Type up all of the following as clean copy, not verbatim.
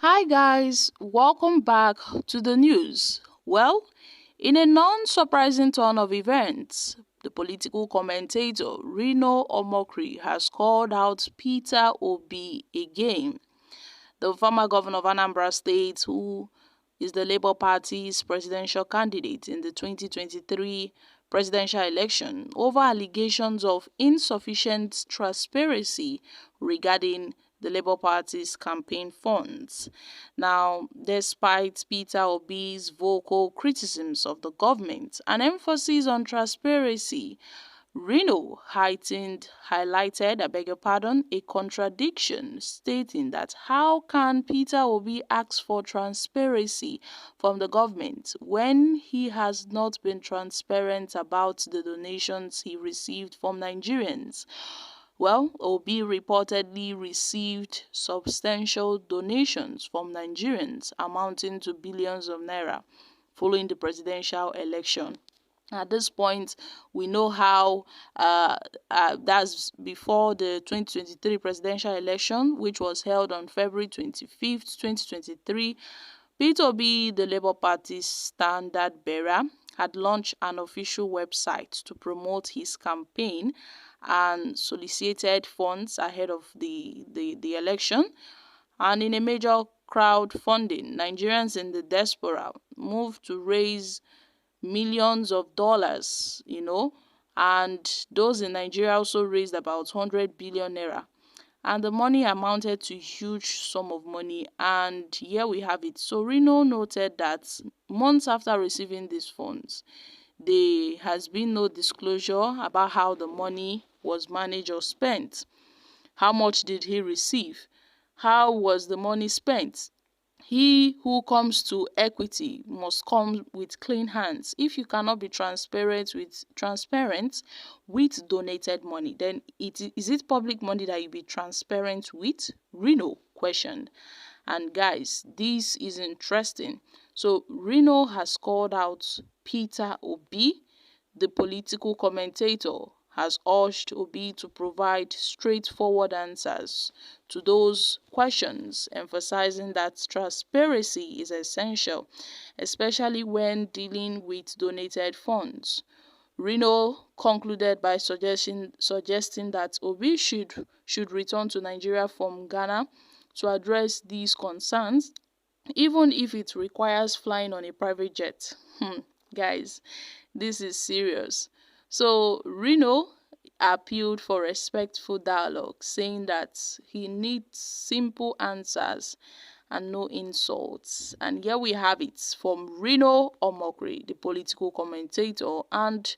Hi guys, welcome back to the news. Well, in a non-surprising turn of events, the political commentator Reno Omokri has called out Peter Obi again. The former governor of Anambra State, who is the Labour Party's presidential candidate in the 2023 presidential election, over allegations of insufficient transparency regarding the Labour Party's campaign funds. Now, despite Peter Obi's vocal criticisms of the government and emphasis on transparency, Reno highlighted, a contradiction, stating that how can Peter Obi ask for transparency from the government when he has not been transparent about the donations he received from Nigerians? Well, Obi reportedly received substantial donations from Nigerians amounting to billions of naira following the presidential election. At this point, we know how that's before the 2023 presidential election, which was held on February 25th, 2023. Peter Obi, the Labour Party's standard bearer, had launched an official website to promote his campaign and solicited funds ahead of the election. And in a major crowdfunding, Nigerians in the diaspora moved to raise millions of dollars, and those in Nigeria also raised about 100 billion naira. And the money amounted to a huge sum of money. And here we have it. So Reno noted that months after receiving these funds, there has been no disclosure about how the money was managed or spent. How much did he receive? How was the money spent? He who comes to equity must come with clean hands. If you cannot be transparent with donated money, then is it public money that you be transparent with? Reno questioned. And guys, this is interesting. So Reno has called out Peter Obi, the political commentator, has urged Obi to provide straightforward answers to those questions, emphasizing that transparency is essential, especially when dealing with donated funds. Reno concluded by suggesting that Obi should return to Nigeria from Ghana to address these concerns, even if it requires flying on a private jet. Guys, this is serious. So Reno appealed for respectful dialogue, saying that he needs simple answers and no insults. And here we have it from Reno Omokri, the political commentator and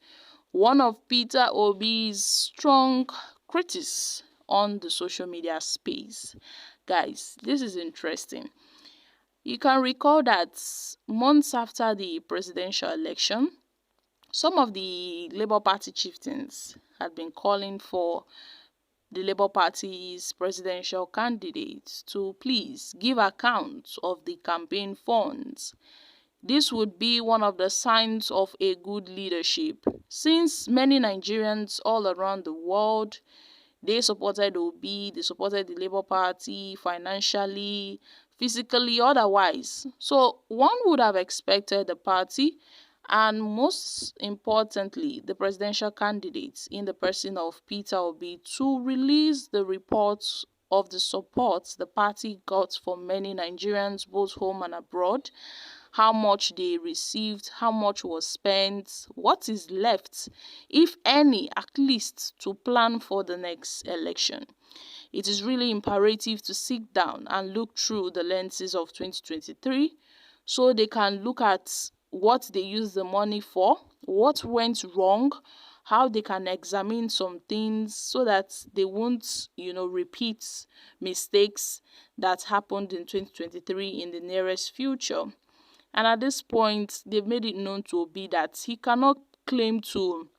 one of Peter Obi's strong critics on the social media space. Guys, this is interesting. You can recall that months after the presidential election, some of the Labour Party chieftains had been calling for the Labour Party's presidential candidate to please give account of the campaign funds. This would be one of the signs of a good leadership, since many Nigerians all around the world, they supported Obi, they supported the Labour Party financially, physically, otherwise. So one would have expected the party, and most importantly, the presidential candidates in the person of Peter Obi, to release the reports of the support the party got from many Nigerians, both home and abroad, how much they received, how much was spent, what is left, if any, at least to plan for the next election. It is really imperative to sit down and look through the lenses of 2023 so they can look at what they used the money for, what went wrong, how they can examine some things so that they won't, repeat mistakes that happened in 2023 in the nearest future. And at this point, they've made it known to Obi that he cannot claim to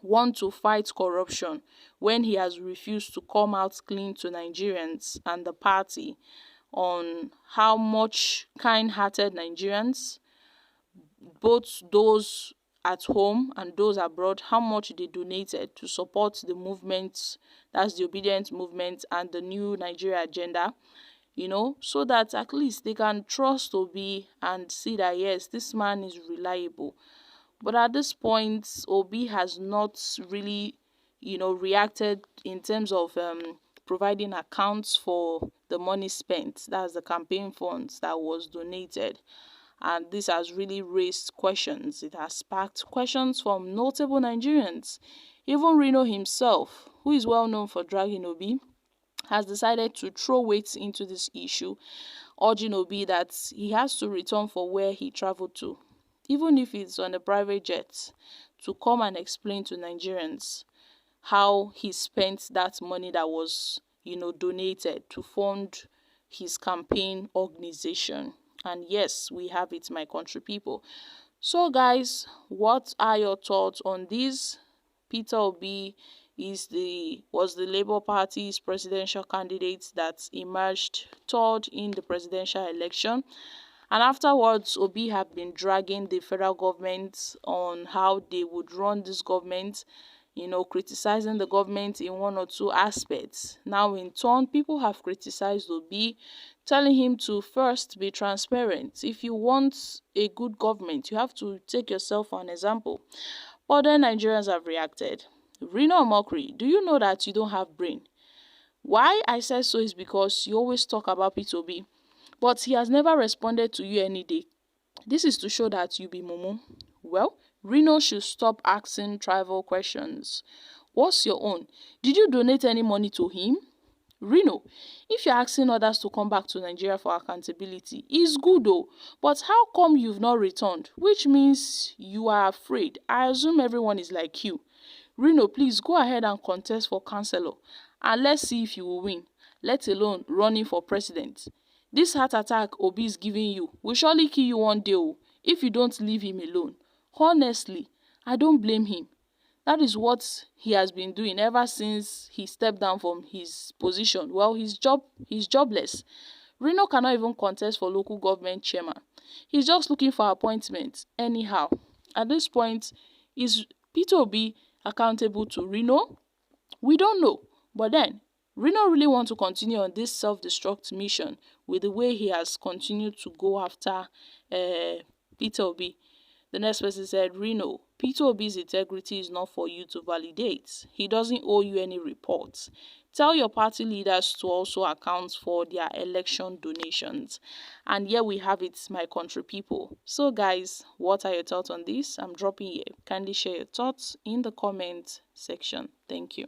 want to fight corruption when he has refused to come out clean to Nigerians and the party on how much kind-hearted Nigerians, both those at home and those abroad, how much they donated to support the movement, that's the obedient movement and the new Nigeria agenda. so that at least they can trust Obi and see that yes, this man is reliable. But at this point, Obi has not really, reacted in terms of providing accounts for the money spent. That's the campaign funds that was donated. And this has really raised questions. It has sparked questions from notable Nigerians. Even Reno himself, who is well known for dragging Obi, has decided to throw weight into this issue, urging Obi that he has to return for where he traveled to, even if it's on a private jet, to come and explain to Nigerians how he spent that money that was, donated to fund his campaign organization. And yes, we have it, my country people. So guys, what are your thoughts on this? Peter Obi was the Labour Party's presidential candidate that emerged third in the presidential election. And afterwards, Obi have been dragging the federal government on how they would run this government, criticizing the government in one or two aspects. Now, in turn, people have criticized Obi, telling him to first be transparent. If you want a good government, you have to take yourself for an example. But then Nigerians have reacted. Reno Omokri, do you know that you don't have brain? Why I said so is because you always talk about Peter Obi, but he has never responded to you any day. This is to show that you be mumu. Well, Reno should stop asking trivial questions. What's your own? Did you donate any money to him? Reno, if you're asking others to come back to Nigeria for accountability, it's good though, but how come you've not returned? Which means you are afraid. I assume everyone is like you. Reno, please go ahead and contest for councillor and let's see if you will win, let alone running for president. This heart attack Obi is giving you will surely kill you one day if you don't leave him alone. Honestly, I don't blame him. That is what he has been doing ever since he stepped down from his position. Well, he's jobless. Reno cannot even contest for local government chairman. He's just looking for appointments anyhow. At this point, is Peter Obi accountable to Reno? We don't know. But then, Reno really wants to continue on this self-destruct mission with the way he has continued to go after Peter Obi. The next person said, Reno, Peter Obi's integrity is not for you to validate. He doesn't owe you any reports. Tell your party leaders to also account for their election donations. And here we have it, my country people. So guys, what are your thoughts on this? I'm dropping here. Kindly share your thoughts in the comment section. Thank you.